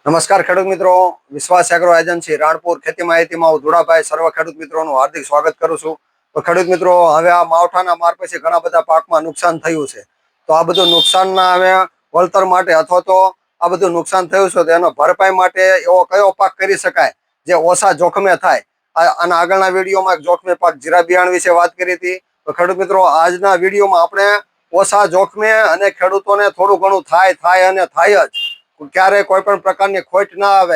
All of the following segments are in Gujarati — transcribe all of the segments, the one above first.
નમસ્કાર ખેડૂત મિત્રો, વિશ્વાસ એગ્રો એજન્સી રાણપુર ખેતી માહિતીમાં હું ધુડાભાઈ સર્વ ખેડૂત મિત્રોનું હાર્દિક સ્વાગત કરું છું. તો ખેડૂત મિત્રો, હવે આ માવઠાના માર પછી ઘણા બધા પાકમાં નુકસાન થયું છે. તો આ બધું નુકસાનના હવે વળતર માટે અથવા તો આ બધું નુકસાન થયું છે તો એનો ભરપાઈ માટે એવો કયો પાક કરી શકાય જે ઓછા જોખમે થાય. આના આગળના વિડીયોમાં જોખમે પાક જીરા બિયારણ વિશે વાત કરી હતી. તો ખેડૂત મિત્રો, આજના વિડીયોમાં આપણે ઓછા જોખમે અને ખેડૂતોને થોડું ઘણું થાય અને થાય જ ક્યારે કોઈ પણ પ્રકારની ખોટ ના આવે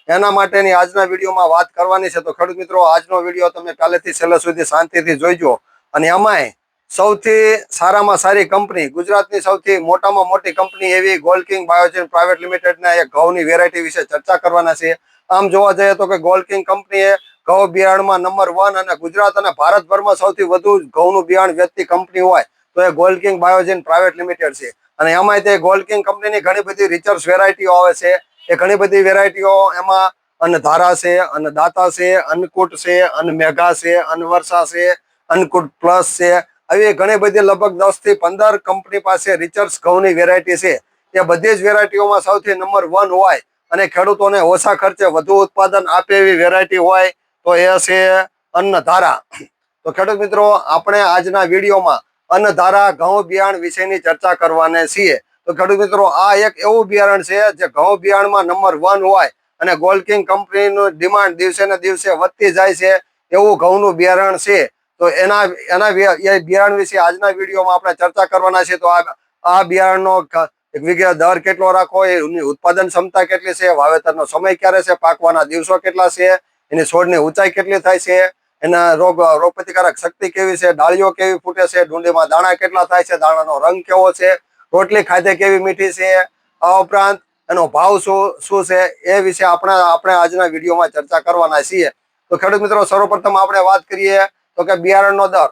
એના માટેની આજના વિડીયોમાં વાત કરવાની છે. તો ખેડૂત મિત્રો, આજનો વિડીયો તમે પહેલેથી છેલ્લે સુધી શાંતિથી જોઈજો. અને એમાંય સૌથી સારામાં સારી કંપની, ગુજરાતની સૌથી મોટામાં મોટી કંપની એવી ગોલ્ડ કિંગ બાયોજન પ્રાઇવેટ લિમિટેડના એક ઘઉંની વેરાયટી વિશે ચર્ચા કરવાના છે. આમ જોવા જઈએ તો કે ગોલ્ડ કિંગ કંપનીએ ઘઉં બિયારણમાં નંબર 1 અને ગુજરાત અને ભારતભરમાં સૌથી વધુ ઘઉંનું બિયારણ વેચતી કંપની હોય તો એ gold king Biogen private limited છે. અને એમાંય તે ગોલ્ડ કિંગ કંપનીની ઘણી બધી રિસર્ચ વેરાયટીઓ આવે છે. એ ઘણી બધી વેરાયટીઓ એમાં અન્નધારા છે, અન્નદાતા છે, અન્નકૂટ છે, અન્નમેઘા છે, અન્નવર્ષા છે, અન્નકૂટ પ્લસ છે. આવી ઘણી બધી લગભગ 10 થી 15 કંપની પાસે રિસર્ચ ઘઉંની વેરાયટી છે. એ બધી જ વેરાયટીઓમાં સૌથી નંબર 1 હોય અને ખેડૂતોને ઓછા ખર્ચે વધુ ઉત્પાદન આપે એવી વેરાયટી હોય તો એ છે અન્નધારા. તો ખેડૂત મિત્રો, આપણે આજના વિડીયોમાં અન્નધારા ઘઉં બિયારણ વિશેની ચર્ચા કરવાના છીએ. તો ખેડૂત મિત્રો, આ એક એવું બિયારણ છે જે ઘઉં બિયારણમાં નંબર 1 હોય અને ગોલ્ડ કિંગ કંપનીનું ડિમાન્ડ દિવસે ને દિવસે વધતી જાય છે એવું ઘઉંનું બિયારણ છે. તો એના બિયારણ વિશે આજના વિડીયોમાં આપણે ચર્ચા કરવાના છે. તો આ બિયારણનો વીઘે દર કેટલો રાખવો, એની ઉત્પાદન ક્ષમતા કેટલી છે, વાવેતરનો સમય ક્યારે છે, પાકવાના દિવસો કેટલા છે, એની છોડની ઊંચાઈ કેટલી થાય છે, એના રોગ પ્રતિકારક શક્તિ કેવી છે, ડાળીઓ કેવી ફૂટે છે, ડુંડીમાં દાણા કેટલા થાય છે, દાણાનો રંગ કેવો છે, રોટલી ખાધે કેવી મીઠી છે, આ ઉપરાંત એનો ભાવ શું છે એ વિશે આપણે આજના વિડીયોમાં ચર્ચા કરવાના છીએ. તો ખેડૂત મિત્રો, સર્વપ્રથમ આપણે વાત કરીએ તો કે બિયારણનો દર.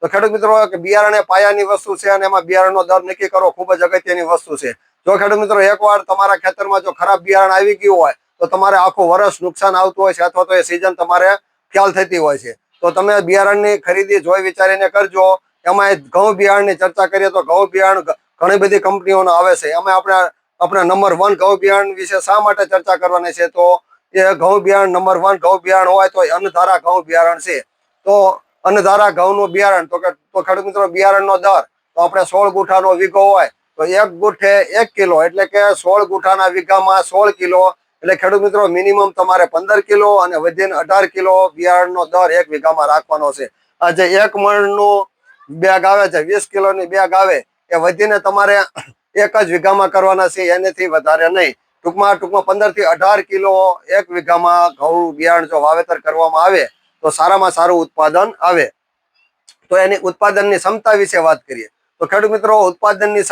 તો ખેડૂત મિત્રો, કે બિયારણ એ પાયાની વસ્તુ છે અને એમાં બિયારણનો દર નક્કી કરવો ખૂબ જ અગત્યની વસ્તુ છે. જો ખેડૂત મિત્રો એકવાર તમારા ખેતરમાં જો ખરાબ બિયારણ આવી ગયું હોય તો તમારે આખું વર્ષ નુકસાન આવતું હોય છે અથવા તો એ સિઝન તમારે ખ્યાલ થતી હોય છે. તો તમે બિયારણની ખરીદી જોઈ વિચારીને કરજો. એમાં ઘઉં બિયારણની ચર્ચા કરીએ તો ઘઉં બિયારણ ઘણી બધી કંપનીઓના આવે છે. એમાં આપણે નંબર 1 ઘઉં બિયારણ વિશે શા માટે ચર્ચા કરવાની છે તો એ ઘઉં બિયારણ નંબર 1 ઘઉં બિયારણ હોય તો અન્નધારા ઘઉં બિયારણ છે. તો અન્નધારા ઘઉંનું બિયારણ તો ખેડૂત મિત્રો, બિયારણનો દર તો આપણે 16 ગુઠાનો વીઘો હોય તો 1 ગુઠે 1 કિલો એટલે કે 16 ગુઠાના વીઘામાં 16 કિલો એટલે ખેડૂત મિત્રો મિનિમમ તમારે 15 કિલો અને વધીને 18 કિલો બિયારણનો દર 1 વીઘામાં રાખવાનો છે. આ જે 1 મણનું બેગ આવે છે, 20 કિલોની બેગ આવે, એ વધીને તમારે 1 જ વીઘામાં કરવાના છે, એનાથી વધારે નહીં. ટૂંકમાં 15 થી 18 કિલો 1 વીઘામાં ઘઉં બિયારણ જો વાવેતર કરવામાં આવે તો સારામાં સારું ઉત્પાદન આવે. તો એની ઉત્પાદનની ક્ષમતા વિશે વાત કરીએ તો ખેડૂત મિત્રો, ઉત્પાદનની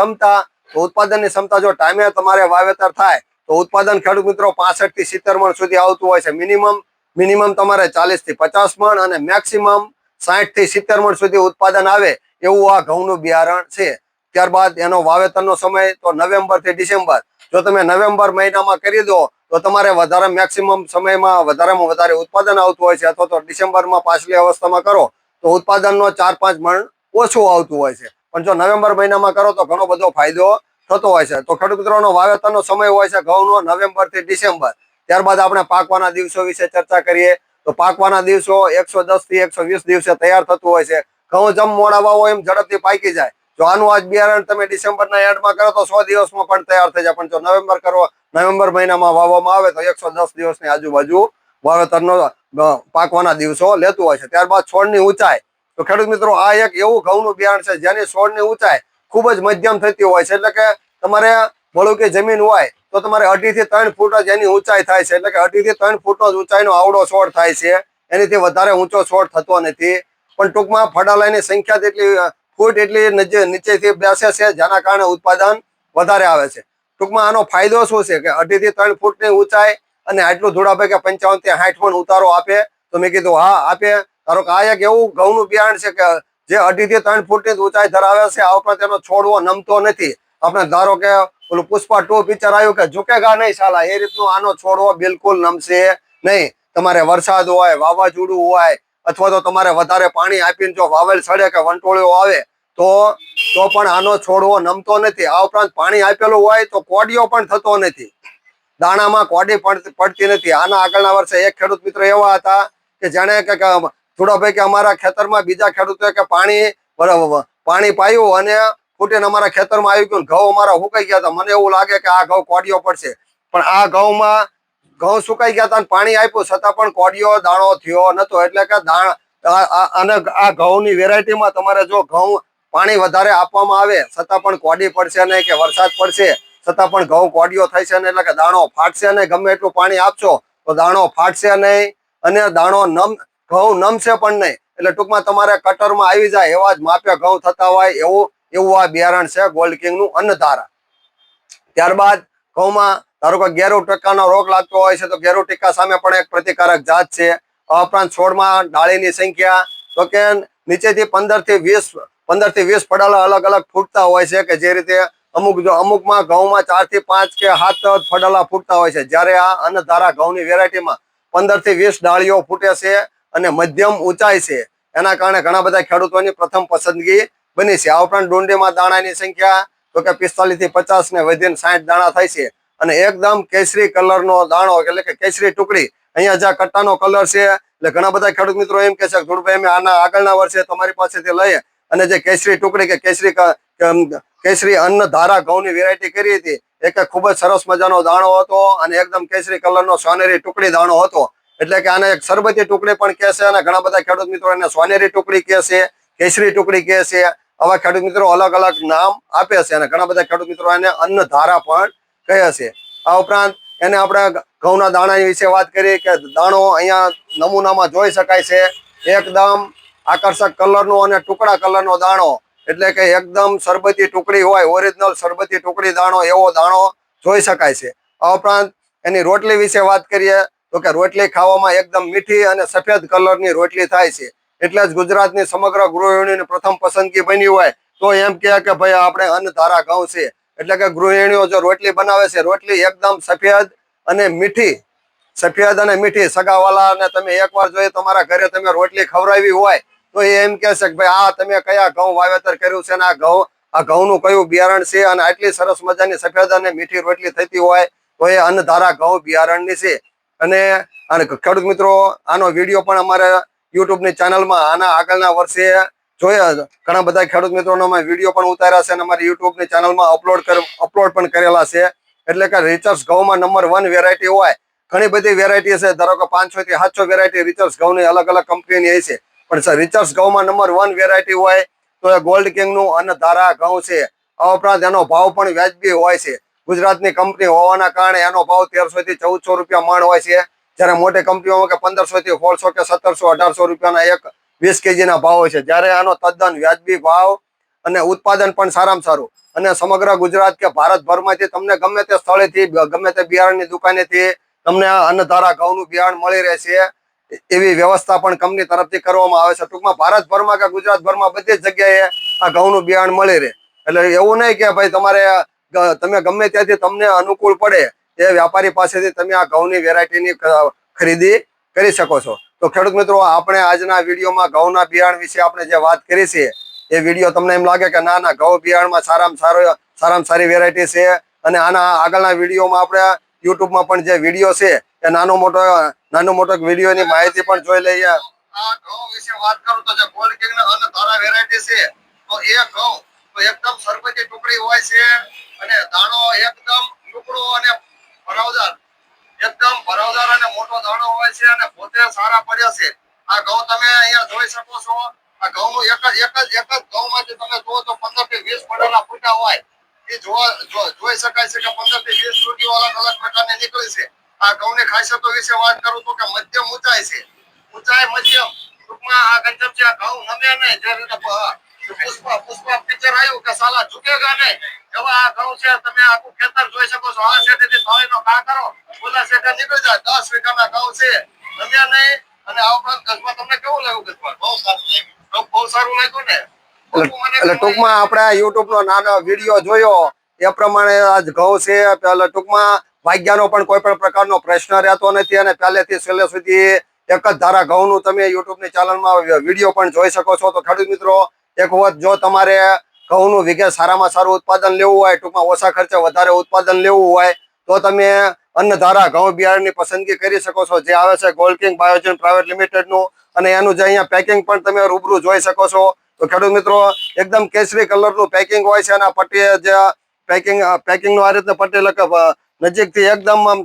ક્ષમતા જો ટાઈમે તમારે વાવેતર થાય તો ઉત્પાદન ખેડૂત મિત્રો 65 થી 70 મણ સુધી આવતું હોય છે. મિનિમમ તમારે 40 થી 50 મણ અને મેક્સિમમ 60 થી 70 મણ સુધી ઉત્પાદન આવે એવું આ ઘઉંનું બિયારણ છે. ત્યારબાદ એનો વાવેતરનો સમય તો નવેમ્બર થી ડિસેમ્બર. જો તમે નવેમ્બર મહિનામાં કરી દો તો તમારે વધારે મેક્સિમમ સમયમાં વધારેમાં વધારે ઉત્પાદન આવતું હોય છે, અથવા તો ડિસેમ્બરમાં પાછલી અવસ્થામાં કરો તો ઉત્પાદનનો 4-5 મણ ઓછું આવતું હોય છે. પણ જો નવેમ્બર મહિનામાં કરો તો ઘણો બધો ફાયદો થતો હોય છે. તો ખેડૂત મિત્રોનો વાવેતરનો સમય હોય છે ઘઉંનો નવેમ્બર થી ડિસેમ્બર. ત્યારબાદ આપણે પાકવાના દિવસો વિશે ચર્ચા કરીએ તો પાકવાના દિવસો 110 થી 120 દિવસે તૈયાર થતું હોય છે. ઘઉં જમ મોડાવા હોય એમ ઝડપથી પાકી જાય. જો આનું આજ બિયારણ તમે ડિસેમ્બરના એન્ડમાં કરો તો 100 દિવસમાં પણ તૈયાર થઈ જાય. પણ જો નવેમ્બર મહિનામાં વાવવામાં આવે તો 110 દિવસની આજુબાજુ વાવેતરનો પાકવાના દિવસો લેતું હોય છે. ત્યારબાદ છોડની ઊંચાઈ તો ખેડૂત મિત્રો, આ એક એવું ઘઉંનું બિયારણ છે જેની છોડની ઊંચાઈ ખૂબ જ મધ્યમ થતી હોય છે. એટલે કે તમારે ભલુકી જમીન હોય તો તમારે 2.5 થી 3 ફૂટ જ એની ઊંચાઈ થાય છે. એટલે કે 2.5 થી 3 ફૂટનો જ ઊંચાઈનો આવડો છોડ થાય છે. એનાથી વધારે ઊંચો છોડ થતો નથી. પણ ટૂંકમાં ફડાલાઈની સંખ્યા જેટલી ફૂટ એટલી નીચેથી બેસે છે, જેના કારણે ઉત્પાદન વધારે આવે છે. ટૂંકમાં આનો ફાયદો શું છે કે 2.5 થી 3 ફૂટની ઊંચાઈ અને આટલું ધૂળાભાઈ કે 55 થી 60 મણ ઉતારો આપે. તો મેં કીધું હા આપે. ધારો કે આ એક એવું ઘઉંનું બિયારણ છે કે જે 2.5 થી 3 ફૂટની ઊંચાઈ ધરાવે છે. આ ઉપરાંત તેનો છોડવો નમતો નથી. આપણે ધારો કે ઓલું પુષ્પા 2 પિક્ચર આવ્યું કે ઝુકેગા નહીં સાલા, એ રીતનું આનો છોડવો બિલકુલ નમશે નહીં. તમારે વરસાદ હોય, વાવાઝોડું હોય અથવા તો તમારે વધારે પાણી આપીને જો વાવેલ સડે કે વંટોળિયો આવે તો પણ આનો છોડવો નમતો નથી. આ ઉપરાંત પાણી આપેલું હોય તો કોડિયો પણ થતો નથી. દાણામાં કોડી પડતી નથી. આના આગળના વર્ષે એક ખેડૂત મિત્ર એવા હતા કે જેને કે થોડા કે અમારા ખેતરમાં બીજા ખેડૂતોએ કે પાણી પાયું અને ફૂટીને અમારા ખેતરમાં આવી ગયું, ઘઉં અમારા સુકાઈ ગયા હતા. મને એવું લાગે કે આ ઘઉં કોડિયો પડશે, પણ આ ઘઉં સુકાઈ ગયા હતા અને પાણી આપ્યું છતાં પણ કોડિયો દાણો થયો નતો. એટલે કે અને આ ઘઉંની વેરાયટીમાં તમારે જો ઘઉં પાણી વધારે આપવામાં આવે છતાં પણ કોડી પડશે નહીં, કે વરસાદ પડશે છતાં પણ ઘઉં કોડિયો થાય છે ને, એટલે કે દાણો ફાટશે નહીં. ગમે એટલું પાણી આપશો તો દાણો ફાટશે નહીં અને ઘઉં નમશે પણ નહીં. એટલે ટૂંકમાં તમારે કટરમાં આવી જાય એવા જ માપે ઘઉં થતા હોય એવું આ બિયારણ છે ગોલ્ડ કિંગનું અન્નધારા. ત્યારબાદ ઘઉંમાં ધારો કે ગેરુ ટીકાનો રોગ લાગતો હોય છે તો ગેરુ ટીકા સામે પણ એક પ્રતિકારક જાત છે. આ ઉપરાંત છોડમાં ડાળીની સંખ્યા તો કે નીચેથી 15 થી 20 ફડાલા અલગ અલગ ફૂટતા હોય છે, કે જે રીતે અમુકમાં ઘઉંમાં 4 થી 5 કે 7 ફડાલા ફૂટતા હોય છે. જ્યારે આ અન્નધારા ઘઉંની વેરાયટીમાં 15 થી 20 ડાળીઓ ફૂટે છે અને મધ્યમ ઊંચાઈ છે. એના કારણે ઘણા બધા ખેડૂતોની પ્રથમ પસંદગી બની છે. આ ઉપરાંત ડુંડીમાં દાણાની સંખ્યા તો કે 45 થી 50 ને વધીને 60 દાણા થાય છે અને એકદમ કેસરી કલરનો દાણો એટલે કે કેસરી ટુકડી. અહીંયા જ્યાં કટ્ટાનો કલર છે એટલે ઘણા બધા ખેડૂત મિત્રો એમ કે છે કે ધૂળભાઈ અમે આના આગળના વર્ષે તમારી પાસેથી લઈએ અને જે કેસરી ટુકડી કે કેસરી અન્નધારા ઘઉંની વેરાયટી કરી હતી એ કે ખૂબ જ સરસ મજાનો દાણો હતો અને એકદમ કેસરી કલરનો સોનેરી ટુકડી દાણો હતો. એટલે કે આને એક સરબતી ટુકડી પણ કહે છે અને ઘણા બધા ખેડૂત મિત્રો એને સોનેરી ટુકડી કહે છે, કેસરી ટુકડી કહે છે. આવા ખેડૂત મિત્રો અલગ અલગ નામ આપે છે અને ઘણા બધા ખેડૂત મિત્રો એને અન્નધારા પણ કહે છે. આ ઉપરાંત એને આપણે ઘઉંના દાણા વિશે વાત કરીએ કે દાણો અહીંયા નમૂનામાં જોઈ શકાય છે. એકદમ આકર્ષક કલરનો અને ટુકડા કલરનો દાણો, એટલે કે એકદમ સરબતી ટુકડી હોય, ઓરિજિનલ સરબતી ટુકડી દાણો એવો દાણો જોઈ શકાય છે. આ ઉપરાંત એની રોટલી વિશે વાત કરીએ તો કે રોટલી ખાવામાં એકદમ મીઠી અને સફેદ કલરની રોટલી થાય છે. એટલે જ ગુજરાતની સમગ્ર ગૃહિણીની પ્રથમ પસંદગી બની હોય તો એમ કહે કે ભાઈ આપણે અન્નધારા ઘઉં છે. એટલે કે ગૃહિણીઓ જો રોટલી બનાવે છે, રોટલી એકદમ સફેદ અને મીઠી સગાવાલા અને તમે એકવાર જોઈએ તમારા ઘરે તમે રોટલી ખવડાવી હોય તો એ એમ કહે છે કે ભાઈ આ તમે કયા ઘઉં વાવેતર કર્યું છે અને આ ઘઉંનું કયું બિયારણ છે અને આટલી સરસ મજાની સફેદ અને મીઠી રોટલી થતી હોય તો એ અન્નધારા ઘઉં બિયારણની છે. અને ખેડૂત મિત્રો આનો વિડીયો પણ અમારે યુટ્યુબની ચેનલમાં આના આગળના વર્ષે જોયા, ઘણા બધા ખેડૂત મિત્રોનો અમે વિડીયો પણ ઉતાર્યા છે અને અમારી યુટ્યુબની ચેનલમાં અપલોડ પણ કરેલા છે. એટલે કે રિચર્સ ઘઉંમાં નંબર 1 વેરાયટી હોય. ઘણી બધી વેરાયટી છે, ધારો કે 500 થી 700 વેરાયટી રિચર્સ ઘઉંની અલગ અલગ કંપનીની છે, પણ રિચર્સ ઘઉંમાં નંબર 1 વેરાયટી હોય તો એ ગોલ્ડ કિંગનું અન્નધારા ઘઉં છે. આ ઉપરાંત એનો ભાવ પણ વ્યાજબી હોય છે. ગુજરાતની કંપની હોવાના કારણે એનો ભાવ 1300 થી 1400 રૂપિયા મણ હોય છે, જ્યારે મોટી કંપનીઓમાં કે 1500 થી 1600 કે 1700 1800 રૂપિયાના એક 20 kg ભાવ હોય છે. જ્યારે આનો તદ્દન વ્યાજબી ભાવ અને ઉત્પાદન પણ સારામાં સારું અને સમગ્ર ગુજરાત કે ભારતભરમાંથી તમને ગમે તે સ્થળેથી ગમે તે બિયારણની દુકાનેથી તમને આ અન્નધારા ઘઉંનું બિયારણ મળી રહેશે. એવી વ્યવસ્થા પણ કંપની તરફથી કરવામાં આવે છે. ટૂંકમાં ભારતભરમાં કે ગુજરાતભરમાં બધી જ જગ્યાએ આ ઘઉંનું બિયારણ મળી રહે. એટલે એવું નહીં કે ભાઈ તમે ગમે ત્યાંથી તમને અનુકૂળ પડે એ વ્યાપારી પાસેથી તમે આ ઘઉંની વેરાયટીની ખરીદી કરી શકો છો. તો ખેડૂત મિત્રો આપણે આજના વિડીયોમાં ઘઉંના બિયારણ વિશે આપણે જે વાત કરી છે એ વિડીયો તમને એમ લાગે કે ના ઘઉં બિયારણમાં સારામાં સારી વેરાયટી છે અને આના આગળના વિડીયોમાં આપણે યુટ્યુબમાં પણ જે વિડીયો છે એ નાનો મોટો વિડીયોની માહિતી પણ જોઈ લઈએ. આ ઘઉં વિશે વાત કરું તો જે ગોલ્ડ કિંગના અન્નધારા વેરાયટી છે તો એ ઘઉં તો એકદમ સરબતી ટુકડી હોય છે અને દાણો એકદમ ટુકડો અને ભરાવદાર અને મોટો દાણો હોય છે અને પોતે સારા પડ્યા છે. આ ઘઉં તમે અહીંયા જોઈ શકો છો. આ ઘઉંનું એક જ ઘઉંમાંથી તમે જુઓ તો 15 થી 20 પડેલા ફૂટા હોય એ જોઈ શકાય છે કે 15 થી 20 ફૂટીઓ અલગ અલગ પ્રકારની નીકળી છે. આ ઘઉંની ખાસિયતો વિશે વાત કરું તો કે મધ્યમ ઊંચાઈ છે, મધ્યમ ટૂંકમાં આ ગંજમ છે. આ ઘઉં નમે નહીં, જે રીતે પુષ્પા પિક્ચર આવ્યું કે સાલા ઝુકેગા નહીં એવા આ ઘઉં છે. તમે આખું ખેતર જોઈ શકો છો. આ શેઠેથી થાળીનો ઘા કરો ઓલા શેઠે નીકળી જાય. 10 વીઘાના ઘઉં છે, નમ્યા નહીં. અને આ ઉપરાંત ગજમાં તમને કેવું લાગ્યું? ગજમાં બહુ સારું લાગ્યું ને. એટલે ટૂંકમાં આપણે યુટ્યુબ નો નાનો વિડીયો જોયો એ પ્રમાણે આજ ઘઉં છે. પેલા ટૂંકમાં વાગ્યાનો પણ કોઈ પણ પ્રકારનો પ્રશ્ન રહેતો નથી અને પહેલેથી છેલ્લે સુધી એક જ ધારા ઘઉંનું તમે યુટ્યુબની ચેનલમાં વિડીયો પણ જોઈ શકો છો. તો ખેડૂત મિત્રો એક વખત જો તમારે ઘઉંનું વીઘે સારામાં સારું ઉત્પાદન લેવું હોય, ટૂંકમાં ઓછા ખર્ચે વધારે ઉત્પાદન લેવું હોય તો તમે અન્નધારા ઘઉં બિયારણની પસંદગી કરી શકો છો, જે આવે છે ગોલ્ડ કિંગ બાયોજન પ્રાઇવેટ લિમિટેડનું. અને એનું જે અહીંયા પેકિંગ પણ તમે રૂબરૂ જોઈ શકો છો. તો ખેડૂત મિત્રો એકદમ કેસરી કલરનું પેકિંગ હોય છે, અને પટ્ટી જે પેકિંગનું આ રીતના પટ્ટી નજીકથી એકદમ આમ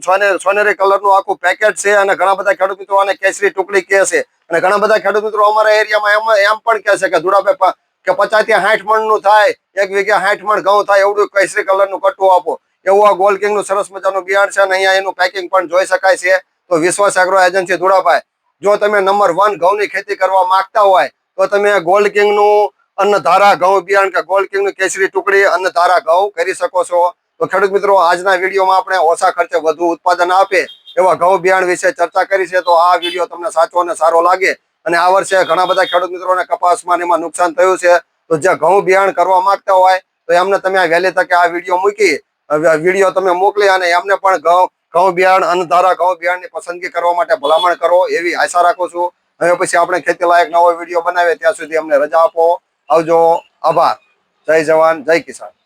સોનેરી કલરનું આખું પેકેટ છે. અને ઘણા બધા ખેડૂત મિત્રો આને કેસરી ટુકડી કહે છે. અને ઘણા બધા ખેડૂત મિત્રો અમારા એરિયામાં એમ પણ કહે છે કે ધુડાભાઈ કે 50 થી 60 મણનું થાય, 1 વીઘા 60 મણ ઘઉં થાય એવું કેસરી કલરનું કટું આપો. એવું આ ગોલ્ડ કિંગનું સરસ મજાનું બિયારણ છે, અને અહીંયા એનું પેકિંગ પણ જોઈ શકાય છે. તો વિશ્વાસ એગ્રો એજન્સી ધુડાભાઈ, જો તમે નંબર 1 ઘઉંની ખેતી કરવા માંગતા હોય તો તમે ગોલ્ડ કિંગનું અન્નધારા ઘઉં બિયારણ કે ગોલ્ડ કિંગનું કેસરી ટુકડી અન્નધારા ઘઉં કરી શકો છો. તો ખેડૂત મિત્રો આજના વિડીયોમાં આપણે ઓછા ખર્ચે વધુ ઉત્પાદન આપે એવા ઘઉં બિયારણ વિશે ચર્ચા કરી છે. તો આ વિડીયો તમને સાચો અને સારો લાગે, અને આ વર્ષે ઘણા બધા ખેડૂત મિત્રોને કપાસમાં એમાં નુકસાન થયું છે, તો જે ઘઉં બિયારણ કરવા માંગતા હોય તો એમને તમે વહેલી તકે આ વિડીયો તમે મોકલી અને એમને પણ ઘઉં બિયારણ અન્નધારા ઘઉં બિયારણની પસંદગી કરવા માટે ભલામણ કરો એવી આશા રાખું છું. હવે પછી આપણે ખેતી લાયક નવો વિડીયો બનાવીએ, ત્યાં સુધી અમને રજા આપો. આવજો. આભાર. જય જવાન, જય કિસાન.